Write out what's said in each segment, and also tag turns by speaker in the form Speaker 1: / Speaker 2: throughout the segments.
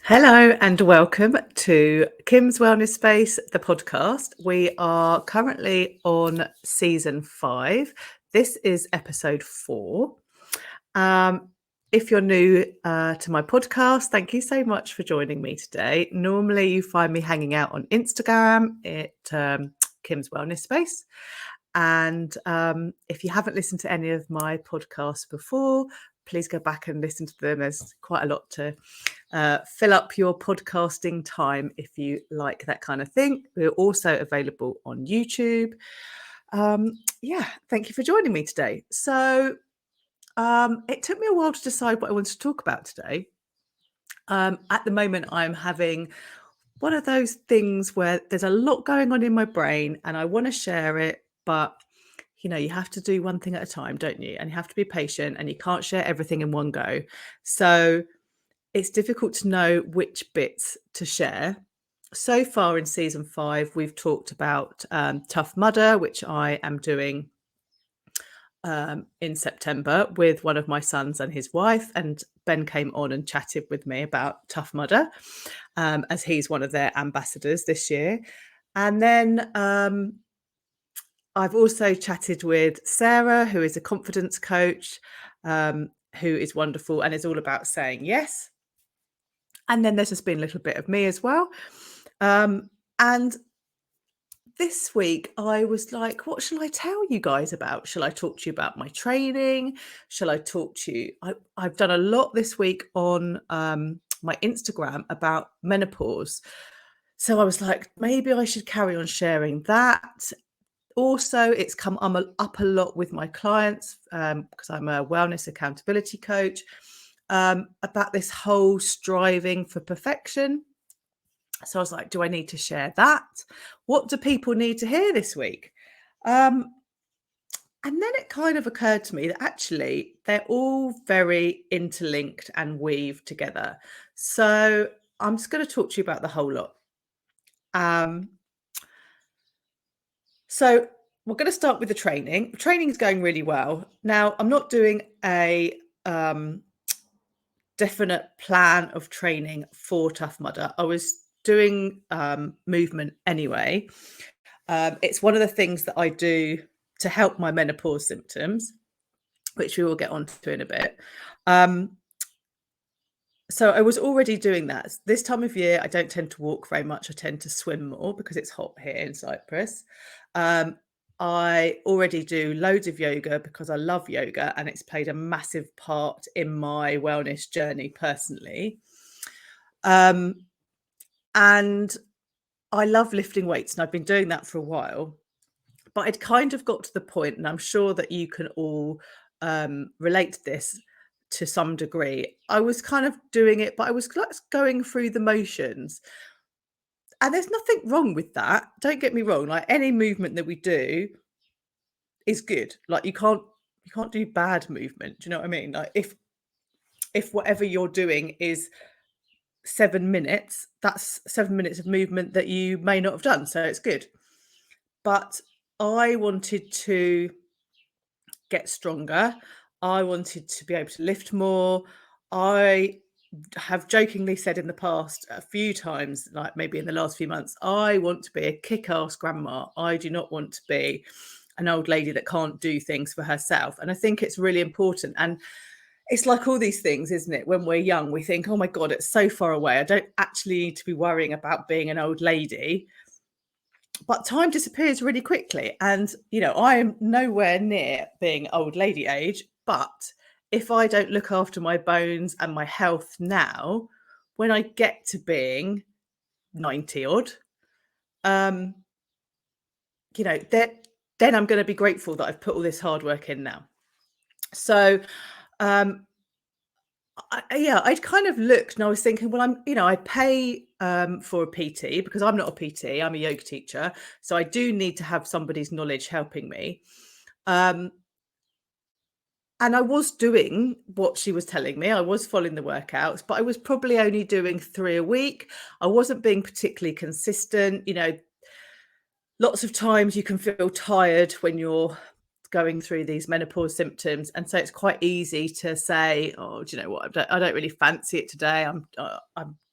Speaker 1: Hello and welcome to Kim's Wellness Space, the podcast. We are currently on season 5. This is episode 4. Um, if you're new to my podcast, thank you so much for joining me today. Normally, you find me hanging out on Instagram at Kim's Wellness Space. And if you haven't listened to any of my podcasts before, please go back and listen to them. There's quite a lot to fill up your podcasting time if you like that kind of thing. We're also available on YouTube. Thank you for joining me today. So it took me a while to decide what I wanted to talk about today. At the moment, I'm having one of those things where there's a lot going on in my brain and I want to share it, but you have to do one thing at a time, don't you? And you have to be patient and you can't share everything in one go. So it's difficult to know which bits to share. So far in season 5, we've talked about Tough Mudder, which I am doing in September with one of my sons and his wife. And Ben came on and chatted with me about Tough Mudder, as he's one of their ambassadors this year. And then I've also chatted with Sarah, who is a confidence coach, who is wonderful and is all about saying yes. And then there's just been a little bit of me as well. And this week I was like, what shall I tell you guys about? Shall I talk to you about my training? Shall I talk to you? I've done a lot this week on my Instagram about menopause. So I was like, maybe I should carry on sharing that. Also, it's come up a lot with my clients because I'm a wellness accountability coach about this whole striving for perfection. So I was like, do I need to share that? What do people need to hear this week? And then it kind of occurred to me that actually they're all very interlinked and weaved together. So I'm just going to talk to you about the whole lot. So we're going to start with the training. Training is going really well. Now, I'm not doing a definite plan of training for Tough Mudder. I was doing movement anyway. It's one of the things that I do to help my menopause symptoms, which we will get onto in a bit. So I was already doing that. This time of year, I don't tend to walk very much. I tend to swim more because it's hot here in Cyprus. I already do loads of yoga because I love yoga and it's played a massive part in my wellness journey personally. And I love lifting weights and I've been doing that for a while. But I'd kind of got to the point, and I'm sure that you can all relate to this to some degree. I was kind of doing it, but I was going through the motions. And there's nothing wrong with that. Don't get me wrong. Like any movement that we do is good. Like you can't do bad movement. Do you know what I mean? Like if whatever you're doing is 7 minutes, that's 7 minutes of movement that you may not have done. So it's good. But I wanted to get stronger. I wanted to be able to lift more. I have jokingly said in the past a few times, like maybe in the last few months, I want to be a kick-ass grandma. I do not want to be an old lady that can't do things for herself. And I think it's really important. And it's like all these things, isn't it? When we're young, we think, oh my God, it's so far away. I don't actually need to be worrying about being an old lady. But time disappears really quickly. And, I am nowhere near being old lady age. But if I don't look after my bones and my health now, when I get to being 90 odd, then I'm going to be grateful that I've put all this hard work in now. So, I'd kind of looked and I was thinking, well, I pay for a PT because I'm not a PT, I'm a yoga teacher. So I do need to have somebody's knowledge helping me. And I was doing what she was telling me. I was following the workouts, but I was probably only doing 3 a week. I wasn't being particularly consistent. Lots of times you can feel tired when you're going through these menopause symptoms, and so it's quite easy to say, oh, do you know what, I don't really fancy it today. I'm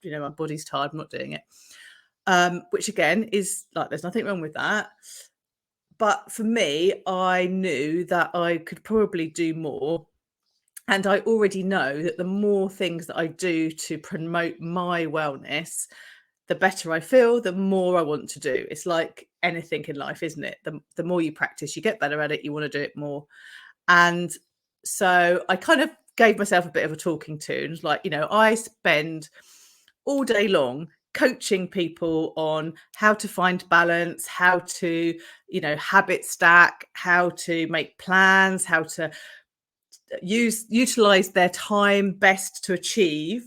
Speaker 1: my body's tired, I'm not doing it. Which again is like, there's nothing wrong with that. But for me, I knew that I could probably do more. And I already know that the more things that I do to promote my wellness, the better I feel, the more I want to do. It's like anything in life, isn't it? The more you practice, you get better at it, you want to do it more. And so I kind of gave myself a bit of a talking to, and was like, I spend all day long coaching people on how to find balance, how to, habit stack, how to make plans, how to utilize their time best to achieve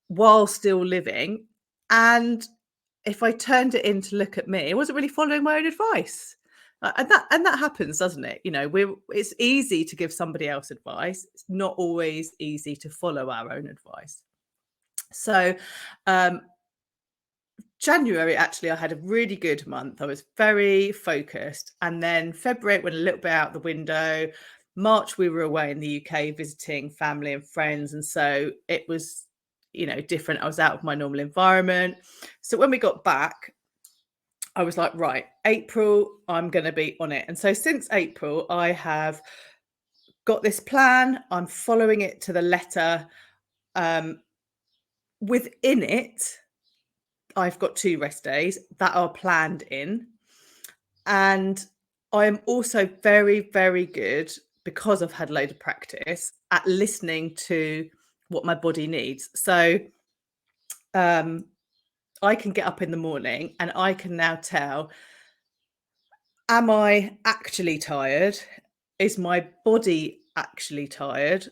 Speaker 1: while still living. And if I turned it in to look at me, I wasn't really following my own advice. And that happens, doesn't it? It's easy to give somebody else advice. It's not always easy to follow our own advice. So January, actually, I had a really good month. I was very focused. And then February went a little bit out the window. March, we were away in the UK visiting family and friends. And so it was, different. I was out of my normal environment. So when we got back, I was like, right, April, I'm going to be on it. And so since April, I have got this plan. I'm following it to the letter. Within it, I've got 2 rest days that are planned in. And I am also very, very good, because I've had a load of practice, at listening to what my body needs. So I can get up in the morning and I can now tell, am I actually tired? Is my body actually tired?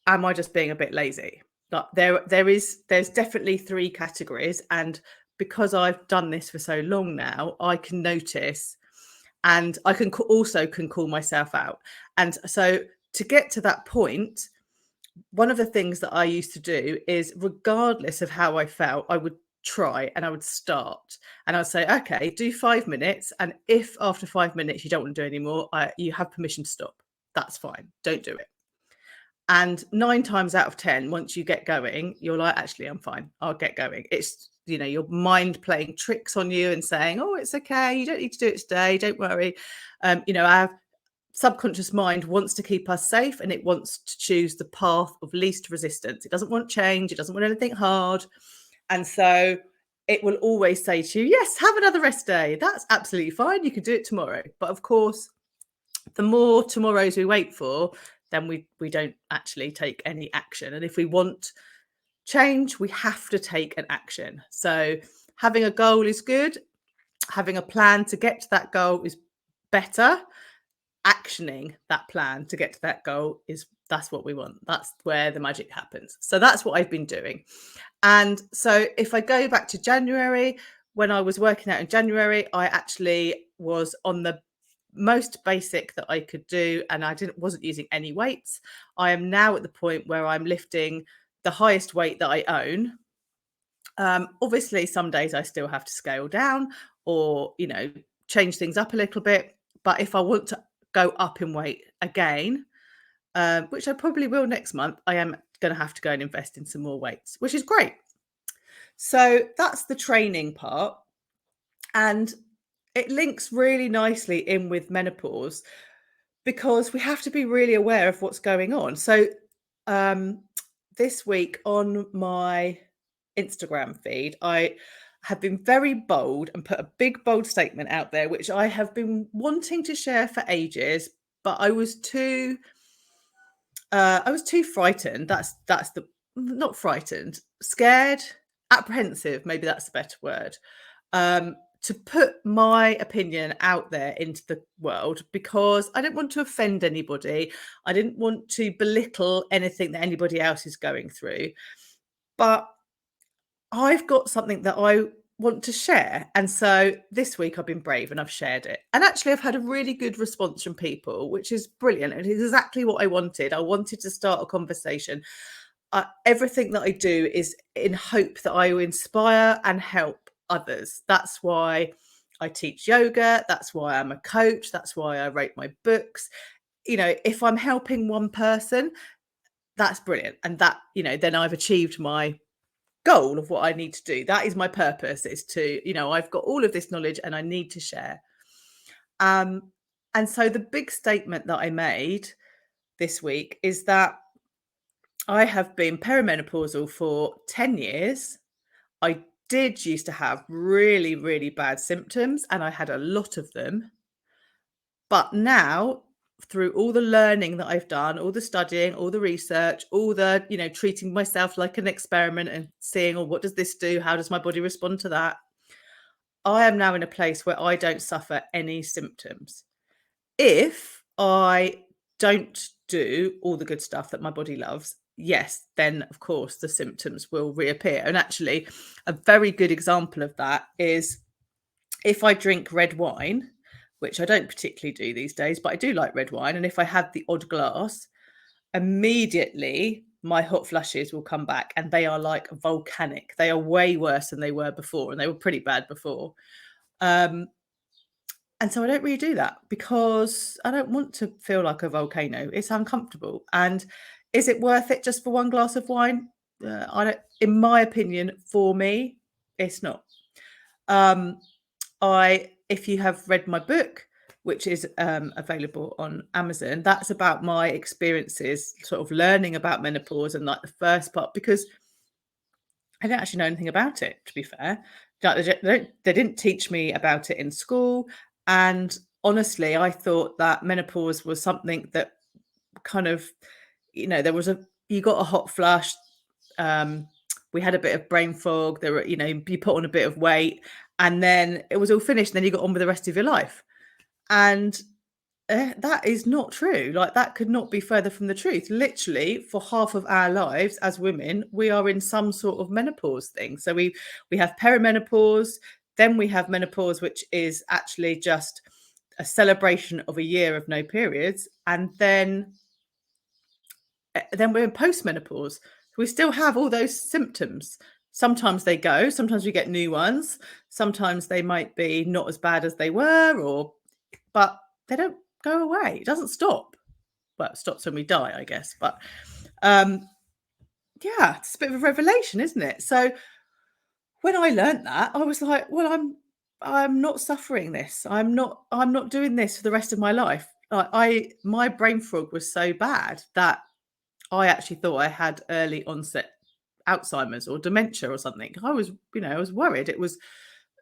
Speaker 1: Am I just being a bit lazy? Like there's definitely 3 categories. And because I've done this for so long now, I can notice, and I can also call myself out. And so to get to that point, one of the things that I used to do is, regardless of how I felt, I would try and I would start, and I'd say, okay, do 5 minutes. And if after 5 minutes you don't want to do anymore, you have permission to stop. That's fine. Don't do it. And 9 times out of 10, once you get going, you're like, actually, I'm fine. I'll get going. It's, your mind playing tricks on you and saying, oh, it's okay. You don't need to do it today. Don't worry. Our subconscious mind wants to keep us safe, and it wants to choose the path of least resistance. It doesn't want change. It doesn't want anything hard. And so it will always say to you, yes, have another rest day. That's absolutely fine. You can do it tomorrow. But of course, the more tomorrows we wait for, then we don't actually take any action. And if we want change, we have to take an action. So having a goal is good. Having a plan to get to that goal is better. Actioning that plan to get to that goal that's what we want. That's where the magic happens. So that's what I've been doing. And so if I go back to January, when I was working out in January, I actually was on the most basic that I could do, and I wasn't using any weights. I am now at the point where I'm lifting the highest weight that I own. Obviously, some days I still have to scale down or, change things up a little bit. But if I want to go up in weight again, which I probably will next month, I am going to have to go and invest in some more weights, which is great. So that's the training part. And it links really nicely in with menopause, because we have to be really aware of what's going on. So this week on my Instagram feed, I have been very bold and put a big, bold statement out there, which I have been wanting to share for ages, but I was too frightened. That's the, not frightened, scared, apprehensive. Maybe that's the better word. To put my opinion out there into the world, because I didn't want to offend anybody. I didn't want to belittle anything that anybody else is going through. But I've got something that I want to share. And so this week I've been brave and I've shared it. And actually I've had a really good response from people, which is brilliant. It is exactly what I wanted. I wanted to start a conversation. Everything that I do is in hope that I will inspire and help others. That's why I teach yoga. That's why I'm a coach. That's why I write my books. If I'm helping one person, that's brilliant. And that, then I've achieved my goal of what I need to do. That is my purpose, is to, I've got all of this knowledge and I need to share. And so the big statement that I made this week is that I have been perimenopausal for 10 years. I did used to have really, really bad symptoms, and I had a lot of them. But now, through all the learning that I've done, all the studying, all the research, all the, treating myself like an experiment and seeing, what does this do? How does my body respond to that? I am now in a place where I don't suffer any symptoms. If I don't do all the good stuff that my body loves, yes, then of course the symptoms will reappear. And actually, a very good example of that is if I drink red wine, which I don't particularly do these days, but I do like red wine. And if I have the odd glass, immediately my hot flushes will come back, and they are like volcanic. They are way worse than they were before, and they were pretty bad before. And so I don't really do that because I don't want to feel like a volcano. It's uncomfortable. And is it worth it just for one glass of wine? I don't. In my opinion, for me, it's not. If you have read my book, which is available on Amazon, that's about my experiences, sort of learning about menopause and like the first part, because I didn't actually know anything about it, to be fair. They didn't teach me about it in school. And honestly, I thought that menopause was something that kind of, you got a hot flush. We had a bit of brain fog. There were, you put on a bit of weight, and then it was all finished. And then you got on with the rest of your life. And that is not true. Like, that could not be further from the truth. Literally, for half of our lives as women, we are in some sort of menopause thing. So we have perimenopause, then we have menopause, which is actually just a celebration of a year of no periods, and then we're in postmenopause. We still have all those symptoms. Sometimes they go, sometimes we get new ones, sometimes they might be not as bad as they were, but they don't go away. It doesn't stop. Well, it stops when we die, I guess. But yeah, it's a bit of a revelation, isn't it? So when I learned that, I was like, well, I'm not suffering this. I'm not doing this for the rest of my life. My brain fog was so bad that I actually thought I had early onset Alzheimer's or dementia or something. I was worried it was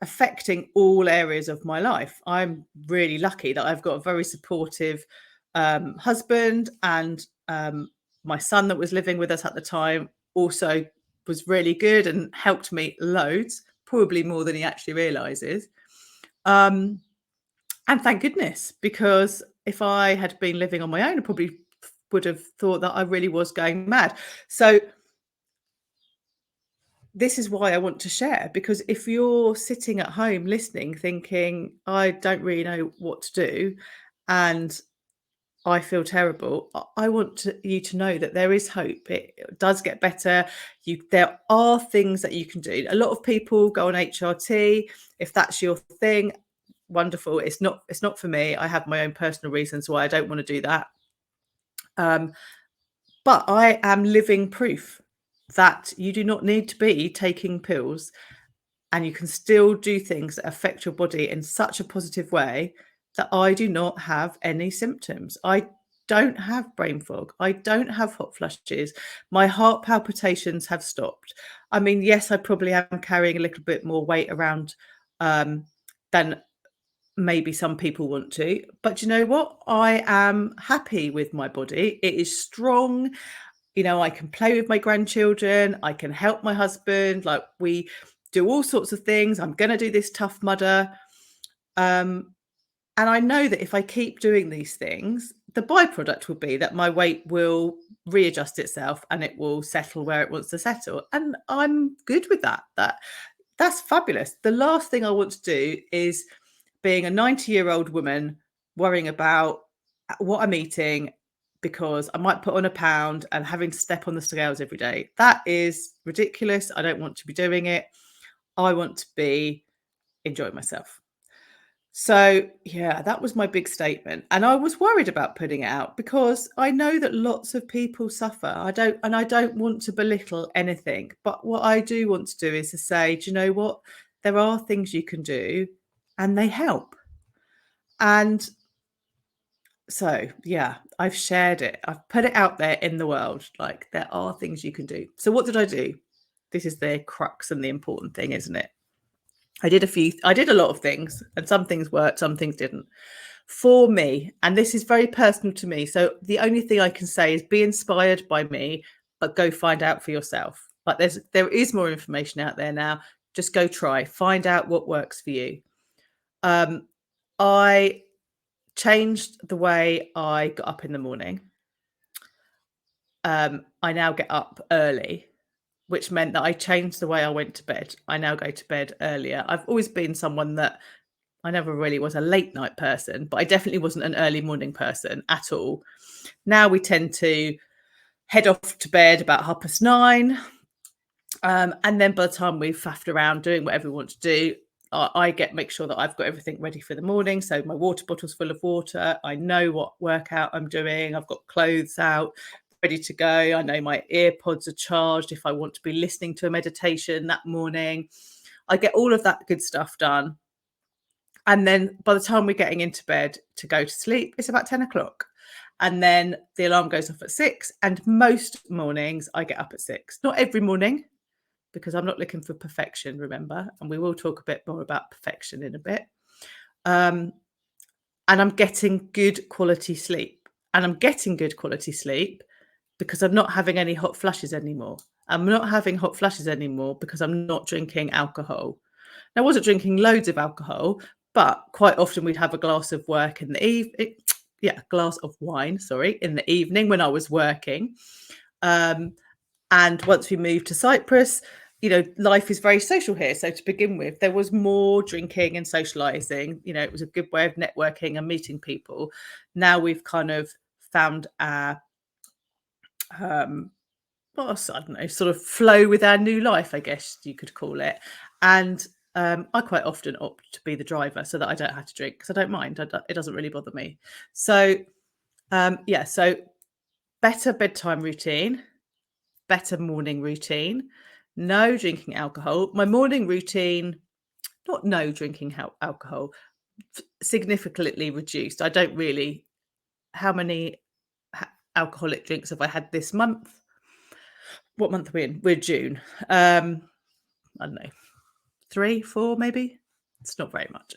Speaker 1: affecting all areas of my life. I'm really lucky that I've got a very supportive husband, and my son that was living with us at the time also was really good and helped me loads, probably more than he actually realizes. And thank goodness, because if I had been living on my own, I probably would have thought that I really was going mad. So this is why I want to share, because if you're sitting at home listening, thinking, I don't really know what to do, and I feel terrible, I want you to know that there is hope. It does get better. There are things that you can do. A lot of people go on HRT. If that's your thing, wonderful. It's not for me. I have my own personal reasons why I don't want to do that. But I am living proof that you do not need to be taking pills, and you can still do things that affect your body in such a positive way that I do not have any symptoms. I don't have brain fog. I don't have hot flushes. My heart palpitations have stopped. I mean, yes, I probably am carrying a little bit more weight around than maybe some people want to. But you know what? I am happy with my body. It is strong. I can play with my grandchildren. I can help my husband. Like, we do all sorts of things. I'm going to do this Tough Mudder. And I know that if I keep doing these things, the byproduct will be that my weight will readjust itself and it will settle where it wants to settle. And I'm good with that. That's fabulous. The last thing I want to do is being a 90-year-old woman worrying about what I'm eating, because I might put on a pound and having to step on the scales every day. That is ridiculous. I don't want to be doing it. I want to be enjoying myself. So, yeah, that was my big statement. And I was worried about putting it out because I know that lots of people suffer. I don't want to belittle anything. But what I do want to do is to say, do you know what? There are things you can do and they help. And so, yeah, I've shared it. I've put it out there in the world. Like, there are things you can do. So, what did I do? This is the crux and the important thing, isn't it? I did a lot of things, and some things worked, some things didn't. For me, and this is very personal to me. So, the only thing I can say is be inspired by me, but go find out for yourself. But there is more information out there now. Just go try, find out what works for you. Um, I changed the way I got up in the morning. I now get up early, which meant that I changed the way I went to bed. I now go to bed earlier. I've always been someone that I never really was a late night person, but I definitely wasn't an early morning person at all. Now we tend to head off to bed about 9:30. And then by the time we've faffed around doing whatever we want to do, I make sure that I've got everything ready for the morning. So my water bottle's full of water. I know what workout I'm doing. I've got clothes out, ready to go. I know my earpods are charged if I want to be listening to a meditation that morning. I get all of that good stuff done. And then by the time we're getting into bed to go to sleep, it's about 10 o'clock. And then the alarm goes off at 6. And most mornings I get up at 6. Not every morning, because I'm not looking for perfection, remember? And we will talk a bit more about perfection in a bit. And I'm getting good quality sleep. And I'm getting good quality sleep because I'm not having any hot flushes anymore. I'm not having hot flushes anymore because I'm not drinking alcohol. Now, I wasn't drinking loads of alcohol, but quite often we'd have a glass of work in the evening. Yeah, a glass of wine, sorry, in the evening when I was working. And once we moved to Cyprus, life is very social here. So to begin with, there was more drinking and socializing. It was a good way of networking and meeting people. Now we've kind of found our, I don't know, sort of flow with our new life, I guess you could call it. And I quite often opt to be the driver so that I don't have to drink because I don't mind. It doesn't really bother me. So, so better bedtime routine, better morning routine, no drinking alcohol. My morning routine, not no drinking alcohol, significantly reduced. I don't really, how many alcoholic drinks have I had this month? What month are we in? We're June. I don't know, 3, 4 maybe. It's not very much.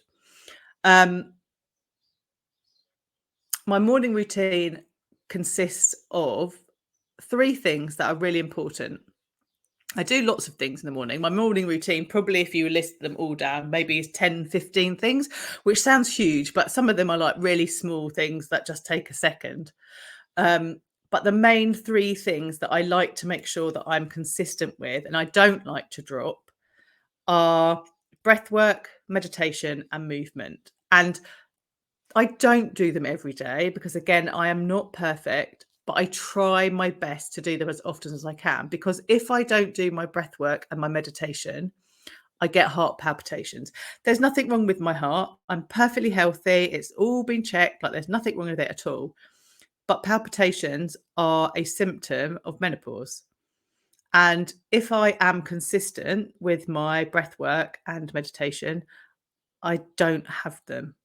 Speaker 1: My morning routine consists of 3 things that are really important. I do lots of things in the morning. My morning routine, probably if you list them all down, maybe is 10, 15 things, which sounds huge, but some of them are like really small things that just take a second. But the main 3 things that I like to make sure that I'm consistent with and I don't like to drop are breath work, meditation, and movement. And I don't do them every day because, again, I am not perfect, but I try my best to do them as often as I can. Because if I don't do my breath work and my meditation, I get heart palpitations. There's nothing wrong with my heart. I'm perfectly healthy. It's all been checked. Like, there's nothing wrong with it at all. But palpitations are a symptom of menopause. And if I am consistent with my breath work and meditation, I don't have them.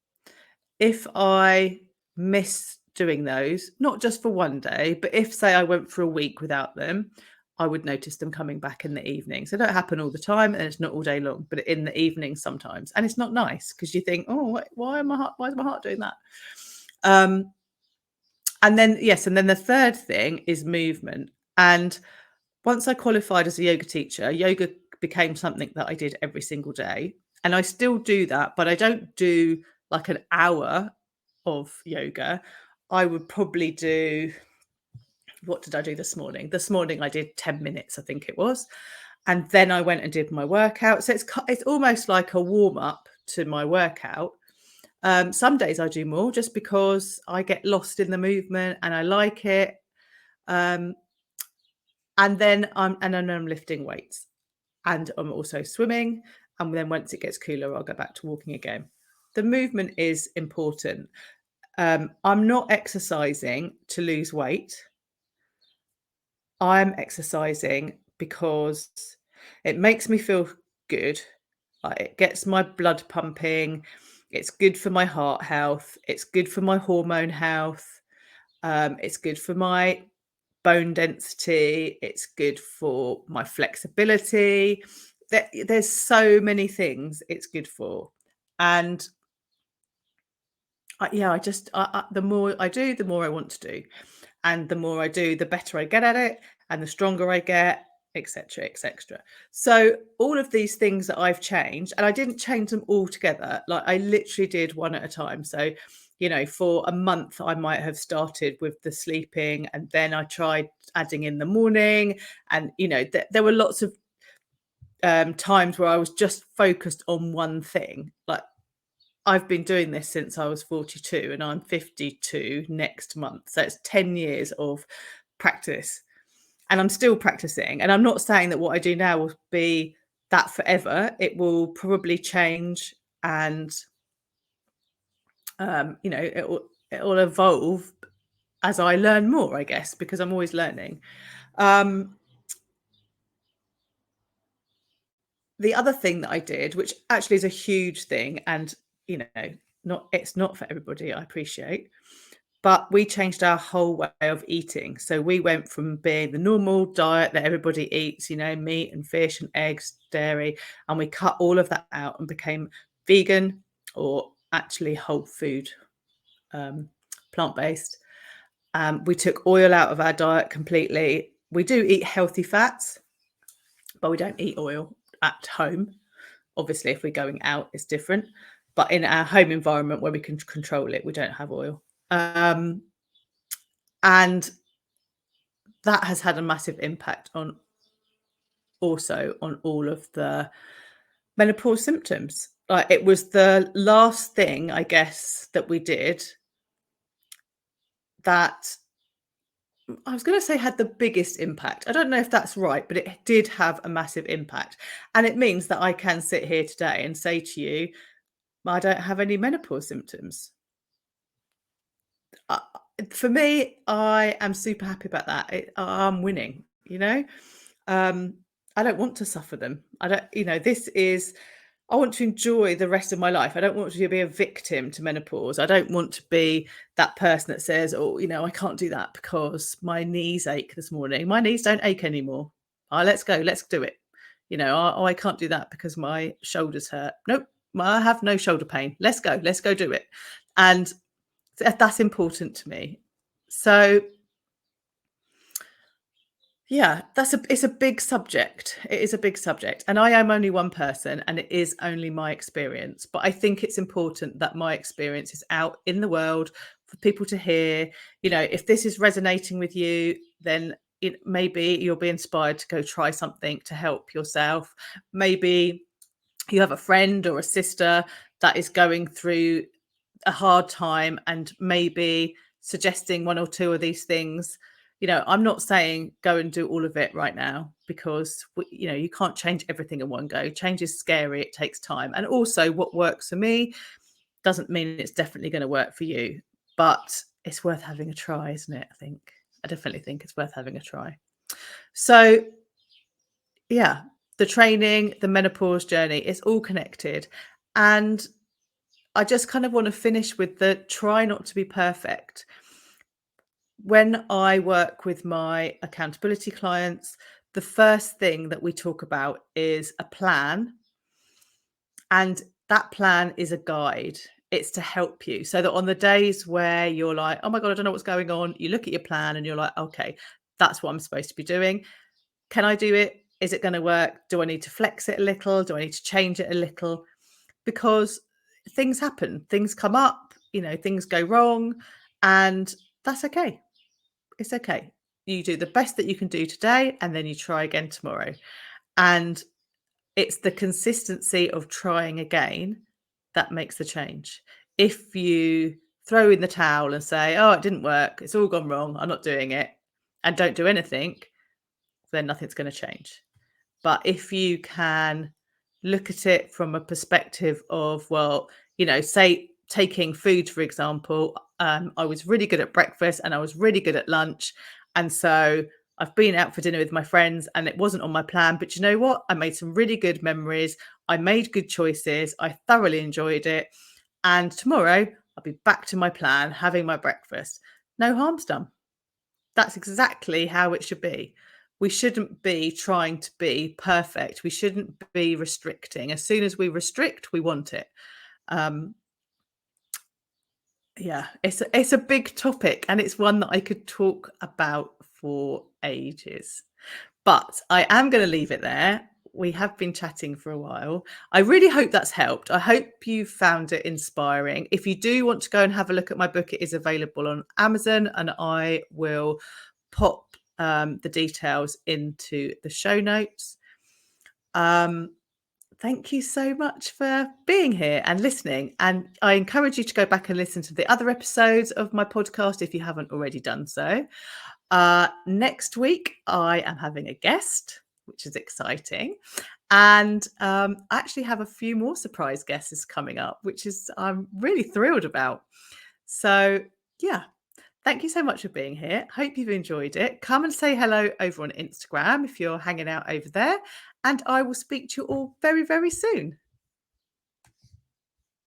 Speaker 1: If I miss doing those, not just for one day, but if, say, I went for a week without them, I would notice them coming back in the evening. So they don't happen all the time and it's not all day long, but in the evening sometimes. And it's not nice because you think, oh, why is my heart doing that? And then the third thing is movement. And once I qualified as a yoga teacher, yoga became something that I did every single day. And I still do that, but I don't do like an hour of yoga. I would probably do, what did I do this morning? This morning I did 10 minutes, I think it was. And then I went and did my workout. So it's almost like a warm up to my workout. Some days I do more just because I get lost in the movement and I like it. And then I'm lifting weights and I'm also swimming. And then once it gets cooler, I'll go back to walking again. the movement is important. I'm not exercising to lose weight. I'm exercising because it makes me feel good. It gets my blood pumping. It's good for my heart health. It's good for my hormone health. It's good for my bone density. It's good for my flexibility. There's so many things it's good for. And yeah, the more I do, the more I want to do. And the more I do, the better I get at it and the stronger I get, etc., etc. So all of these things that I've changed, and I didn't change them all together. Like I literally did one at a time. So, for a month I might have started with the sleeping, and then I tried adding in the morning, and there were lots of times where I was just focused on one thing. Like I've been doing this since I was 42 and I'm 52 next month. So it's 10 years of practice and I'm still practicing. And I'm not saying that what I do now will be that forever. It will probably change and, it will evolve as I learn more, I guess, because I'm always learning. The other thing that I did, which actually is a huge thing, and it's not for everybody, I appreciate, but we changed our whole way of eating. So we went from being the normal diet that everybody eats, meat and fish and eggs, dairy, and we cut all of that out and became vegan, or actually whole food, plant-based. We took oil out of our diet completely. We do eat healthy fats, but we don't eat oil at home. Obviously, if we're going out, it's different. But in our home environment where we can control it, we don't have oil. And that has had a massive impact on all of the menopause symptoms. Like it was the last thing, I guess, that we did that I was going to say had the biggest impact. I don't know if that's right, but it did have a massive impact. And it means that I can sit here today and say to you, I don't have any menopause symptoms. For me, I am super happy about that. I'm winning, I don't want to suffer them. I don't, I want to enjoy the rest of my life. I don't want to be a victim to menopause. I don't want to be that person that says, oh, I can't do that because my knees ache this morning. My knees don't ache anymore. Let's go. Let's do it. I can't do that because my shoulders hurt. Nope. I have no shoulder pain. Let's go. Let's go do it. And that's important to me. So yeah, it's a big subject. It is a big subject. And I am only one person and it is only my experience. But I think it's important that my experience is out in the world for people to hear. If this is resonating with you, then maybe you'll be inspired to go try something to help yourself. Maybe you have a friend or a sister that is going through a hard time and maybe suggesting one or two of these things. I'm not saying go and do all of it right now because you can't change everything in one go. Change is scary. It takes time. And also what works for me doesn't mean it's definitely going to work for you, but it's worth having a try, isn't it? I definitely think it's worth having a try. So yeah, the training, the menopause journey, it's all connected. And I just kind of want to finish with the try not to be perfect. When I work with my accountability clients, the first thing that we talk about is a plan. And that plan is a guide. It's to help you so that on the days where you're like, oh my God, I don't know what's going on, you look at your plan and you're like, okay, that's what I'm supposed to be doing. Can I do it? Is it going to work? Do I need to flex it a little? Do I need to change it a little? Because things happen, things come up, things go wrong, and that's okay. It's okay. You do the best that you can do today, and then you try again tomorrow. And it's the consistency of trying again that makes the change. If you throw in the towel and say, oh, it didn't work, it's all gone wrong, I'm not doing it, and don't do anything, then nothing's going to change. But if you can look at it from a perspective of, well, say taking food, for example, I was really good at breakfast and I was really good at lunch. And so I've been out for dinner with my friends and it wasn't on my plan. But you know what? I made some really good memories. I made good choices. I thoroughly enjoyed it. And tomorrow I'll be back to my plan, having my breakfast. No harm's done. That's exactly how it should be. We shouldn't be trying to be perfect. We shouldn't be restricting. As soon as we restrict, we want it. Um, yeah, it's a big topic and it's one that I could talk about for ages. But I am going to leave it there. We have been chatting for a while. I really hope that's helped. I hope you found it inspiring. If you do want to go and have a look at my book, it is available on Amazon, and I will pop the details into the show notes. Thank you so much for being here and listening. And I encourage you to go back and listen to the other episodes of my podcast if you haven't already done so. Next week, I am having a guest, which is exciting. And I actually have a few more surprise guests coming up, which is I'm really thrilled about. So, yeah. Thank you so much for being here. Hope you've enjoyed it. Come and say hello over on Instagram if you're hanging out over there. And I will speak to you all very, very soon.